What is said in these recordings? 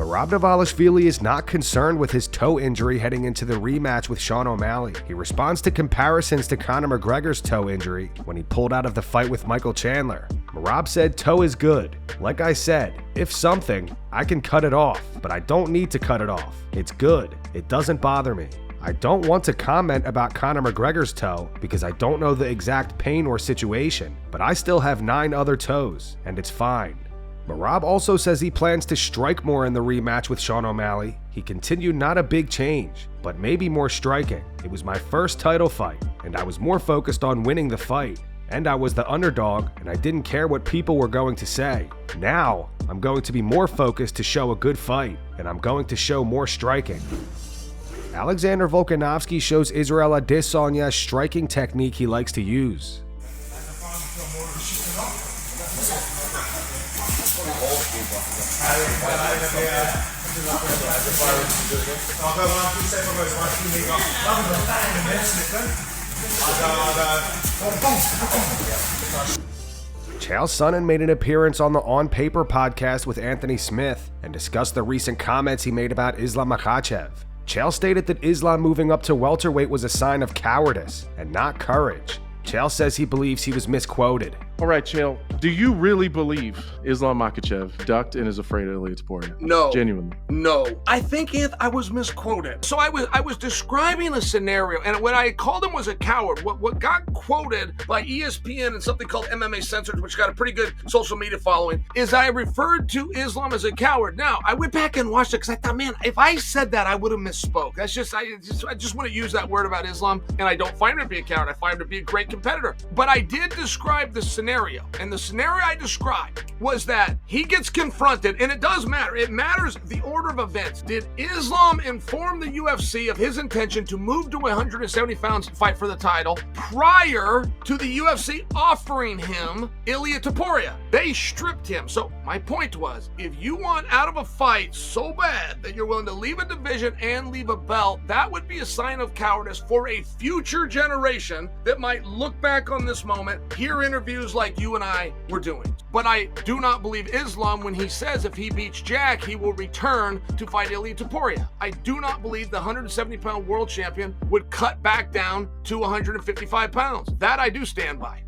Merab Dvalishvili is not concerned with his toe injury heading into the rematch with Sean O'Malley. He responds to comparisons to Conor McGregor's toe injury when he pulled out of the fight with Michael Chandler. Merab said toe is good. Like I said, if something, I can cut it off, but I don't need to cut it off. It's good. It doesn't bother me. I don't want to comment about Conor McGregor's toe because I don't know the exact pain or situation, but I still have 9 other toes, and it's fine. Merab also says he plans to strike more in the rematch with Sean O'Malley. He continued, not a big change, but maybe more striking. It was my first title fight, and I was more focused on winning the fight. And I was the underdog, and I didn't care what people were going to say. Now, I'm going to be more focused to show a good fight, and I'm going to show more striking. Alexander Volkanovski shows Israel Adesanya striking technique he likes to use. Chael Sonnen made an appearance on the On Paper podcast with Anthony Smith and discussed the recent comments he made about Islam Makhachev. Chael stated that Islam moving up to welterweight was a sign of cowardice and not courage. Chael says he believes he was misquoted. All right, Chael, do you really believe Islam Makhachev ducked and is afraid of Ilia Topuria? No. Genuinely? No. I think, I was misquoted. So I was describing a scenario, and what I called him was a coward. What got quoted by ESPN and something called MMA Censored, which got a pretty good social media following, is I referred to Islam as a coward. Now, I went back and watched it because I thought, man, if I said that, I would have misspoke. I just want to use that word about Islam, and I don't find him to be a coward. I find him to be a great competitor. But I did describe the scenario, and the scenario I described was that he gets confronted, and it does matter. It matters the order of events. Did Islam inform the UFC of his intention to move to 170 pounds and fight for the title prior to the UFC offering him Ilia Topuria? They stripped him. So my point was, if you want out of a fight so bad that you're willing to leave a division and leave a belt, that would be a sign of cowardice for a future generation that might look back on this moment, hear interviews like you and I were doing. But I do not believe Islam when he says if he beats Jack, he will return to fight Ilia Topuria. I do not believe the 170-pound world champion would cut back down to 155 pounds. That I do stand by.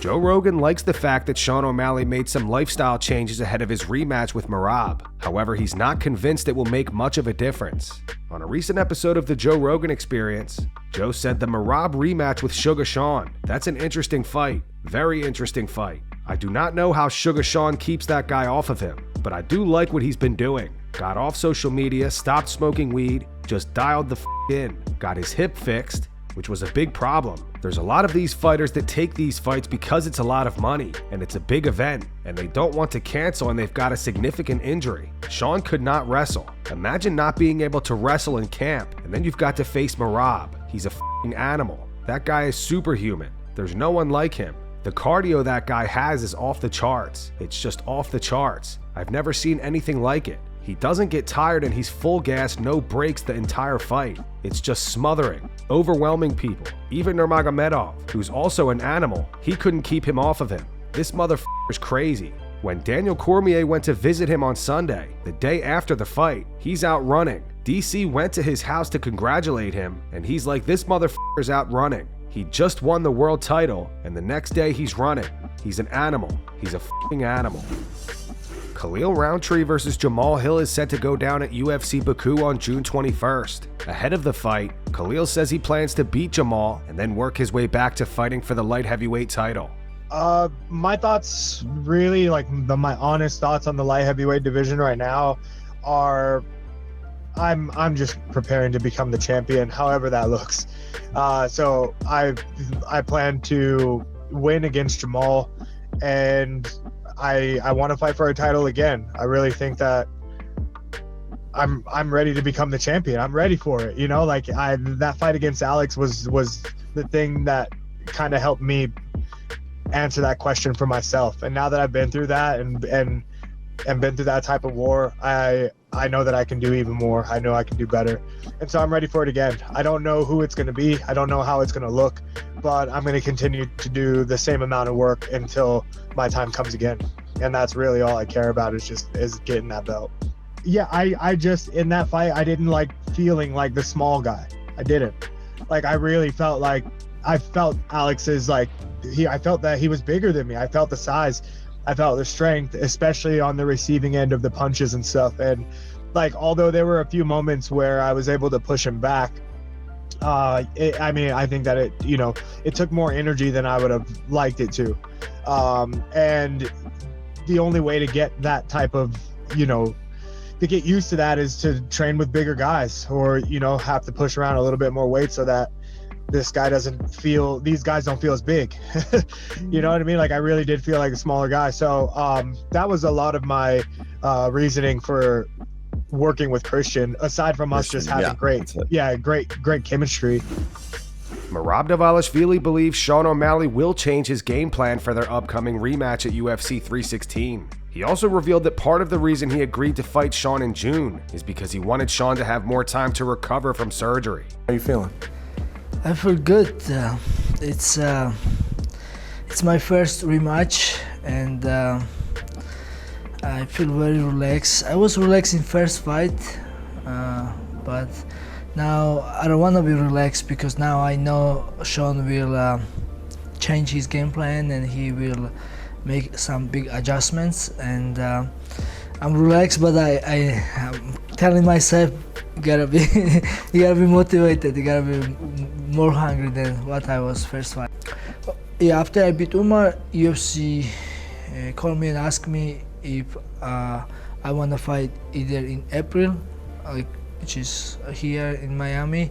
Joe Rogan likes the fact that Sean O'Malley made some lifestyle changes ahead of his rematch with Merab. However, he's not convinced it will make much of a difference. On a recent episode of the Joe Rogan Experience, Joe said the Merab rematch with Sugar Sean, that's an interesting fight. Very interesting fight. I do not know how Sugar Sean keeps that guy off of him, but I do like what he's been doing. Got off social media, stopped smoking weed, just dialed the in, got his hip fixed, which was a big problem. There's a lot of these fighters that take these fights because it's a lot of money and it's a big event and they don't want to cancel and they've got a significant injury. Sean could not wrestle. Imagine not being able to wrestle in camp and then you've got to face Merab. He's a f***ing animal. That guy is superhuman. There's no one like him. The cardio that guy has is off the charts. It's just off the charts. I've never seen anything like it. He doesn't get tired and he's full gas, no breaks the entire fight. It's just smothering, overwhelming people. Even Nurmagomedov, who's also an animal, he couldn't keep him off of him. This motherfucker's crazy. When Daniel Cormier went to visit him on Sunday, the day after the fight, he's out running. DC went to his house to congratulate him, and he's like, this motherfucker's out running. He just won the world title, and the next day he's running. He's an animal. He's a f***ing animal. Khalil Rountree versus Jamahal Hill is set to go down at UFC Baku on June 21st. Ahead of the fight, Khalil says he plans to beat Jamahal and then work his way back to fighting for the light heavyweight title. My thoughts, really, my honest thoughts on the light heavyweight division right now are I'm just preparing to become the champion, however that looks. So I plan to win against Jamahal, and I want to fight for a title again. I really think that I'm ready to become the champion. I'm ready for it. You know, that fight against Alex was the thing that kind of helped me answer that question for myself. And now that I've been through that and been through that type of war, I know that I can do even more. I know I can do better. And so I'm ready for it again. I don't know who it's going to be. I don't know how it's going to look, but I'm going to continue to do the same amount of work until my time comes again. and that's really all I care about is getting that belt. Yeah, I just, in that fight, I didn't like feeling like the small guy. I didn't. Like, I really felt like, I felt Alex's, like, I felt that he was bigger than me. I felt the size. I felt the strength, especially on the receiving end of the punches and stuff. And, like, although there were a few moments where I was able to push him back, I think that it took more energy than I would have liked it to. And the only way to get that type of, to get used to that is to train with bigger guys, or, have to push around a little bit more weight so that these guys don't feel as big. You know what I mean? Like, I really did feel like a smaller guy. So that was a lot of my reasoning for working with Christian, aside from us just having great chemistry. Merab Dvalishvili believes Sean O'Malley will change his game plan for their upcoming rematch at UFC 316. He also revealed that part of the reason he agreed to fight Sean in June is because he wanted Sean to have more time to recover from surgery. How you feeling? I feel good. It's my first rematch, and I feel very relaxed. I was relaxed in first fight, but now I don't want to be relaxed because now I know Sean will change his game plan and he will make some big adjustments. And I'm relaxed, but I'm telling myself, you gotta be motivated. You gotta be more hungry than what I was first fight. Yeah, after I beat Umar, UFC called me and asked me if I want to fight either in April, which is here in Miami,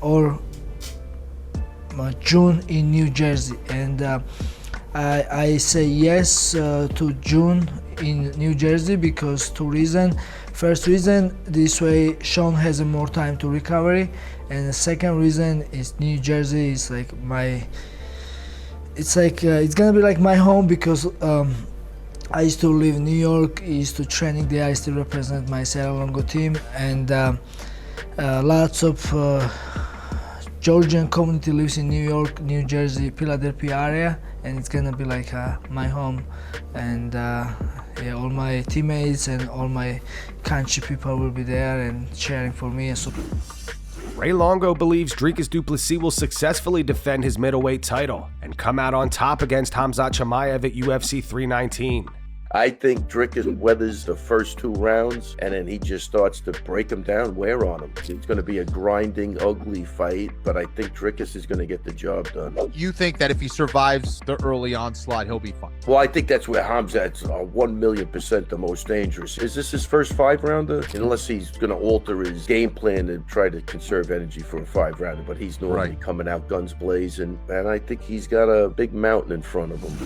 or June in New Jersey. And I say yes to June in New Jersey because two reasons. First reason, this way Sean has more time to recovery, and the second reason is New Jersey is like it's gonna be like my home because I used to live in New York, I used to training there, I used to represent my Longo team, and lots of Georgian community lives in New York, New Jersey, Philadelphia area, and it's gonna be like my home. And all my teammates and all my country people will be there and cheering for me. And so Ray Longo believes Dricus du Plessis will successfully defend his middleweight title and come out on top against Khamzat Chimaev at UFC 319. I think Dricus weathers the first 2 rounds, and then he just starts to break him down, wear on him. It's going to be a grinding, ugly fight, but I think Dricus is going to get the job done. You think that if he survives the early onslaught, he'll be fine? Well, I think that's where Khamzat's 1,000,000% the most dangerous. Is this his first 5-rounder? Unless he's going to alter his game plan and try to conserve energy for a 5-rounder, but he's normally coming out guns blazing, and I think he's got a big mountain in front of him.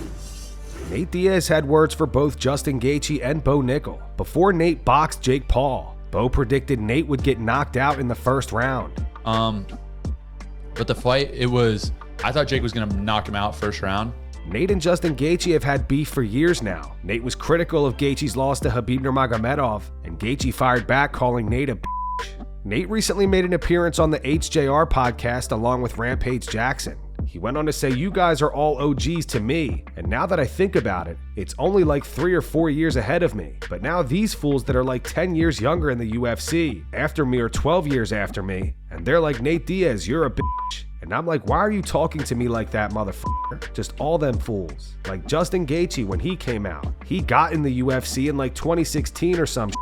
Nate Diaz had words for both Justin Gaethje and Bo Nickal. Before Nate boxed Jake Paul, Bo predicted Nate would get knocked out in the first round. But the fight, I thought Jake was going to knock him out first round. Nate and Justin Gaethje have had beef for years now. Nate was critical of Gaethje's loss to Khabib Nurmagomedov, and Gaethje fired back, calling Nate a bitch. Nate recently made an appearance on the HJR podcast along with Rampage Jackson. He went on to say, "You guys are all OGs to me, and now that I think about it, it's only like 3 or 4 years ahead of me. But now these fools that are like 10 years younger in the UFC, after me or 12 years after me, and they're like, Nate Diaz, you're a bitch." And I'm like, why are you talking to me like that, motherfucker? Just all them fools. Like Justin Gaethje, when he came out, he got in the UFC in like 2016 or some shit.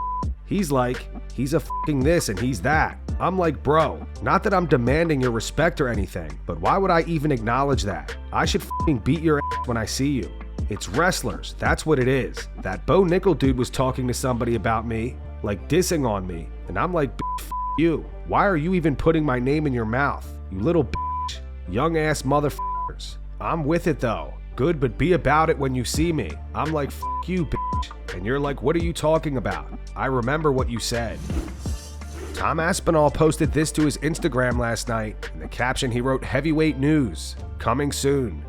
He's like, he's a fucking this and he's that. I'm like, bro, not that I'm demanding your respect or anything, but why would I even acknowledge that? I should fucking beat your ass when I see you. It's wrestlers, that's what it is. That Bo Nickal dude was talking to somebody about me, like dissing on me, and I'm like, bitch, you. Why are you even putting my name in your mouth? You little bitch. Young ass motherfuckers. I'm with it though. Good, but be about it when you see me. I'm like, you, bitch. And you're like, what are you talking about? I remember what you said. Tom Aspinall posted this to his Instagram last night. In the caption, he wrote, "Heavyweight news, coming soon."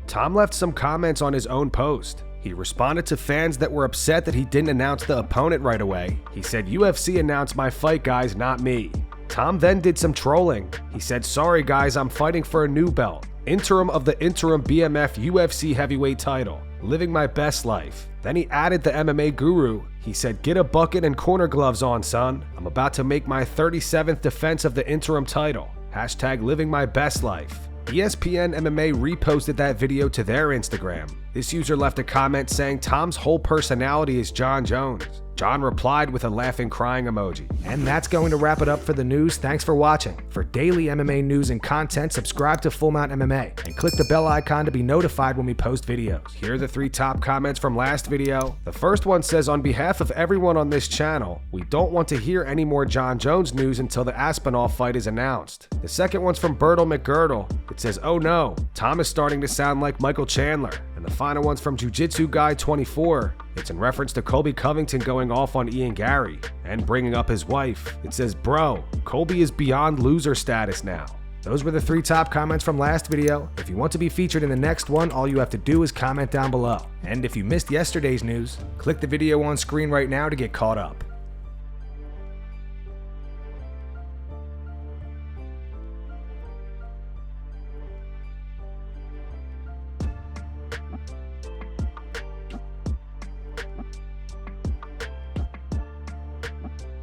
Tom left some comments on his own post. He responded to fans that were upset that he didn't announce the opponent right away. He said, "UFC announced my fight, guys, not me." Tom then did some trolling. He said, "Sorry guys, I'm fighting for a new belt. Interim of the interim BMF UFC heavyweight title. Living my best life." Then he added the MMA guru. He said, "Get a bucket and corner gloves on, son. I'm about to make my 37th defense of the interim title. Hashtag living my best life." ESPN MMA reposted that video to their Instagram. This user left a comment saying Tom's whole personality is Jon Jones. John replied with a laughing crying emoji. And that's going to wrap it up for the news. Thanks for watching. For daily MMA news and content, subscribe to Full Mount MMA and click the bell icon to be notified when we post videos. Here are the 3 top comments from last video. The first one says, "On behalf of everyone on this channel, we don't want to hear any more Jon Jones news until the Aspinall fight is announced." The second one's from Bertle McGirdle. It says, "Oh no, Tom is starting to sound like Michael Chandler." And the final one's from Jiu-Jitsu Guy 24. It's in reference to Colby Covington going off on Ian Gary and bringing up his wife. It says, "Bro, Colby is beyond loser status now." Those were the 3 top comments from last video. If you want to be featured in the next one, all you have to do is comment down below. And if you missed yesterday's news, click the video on screen right now to get caught up.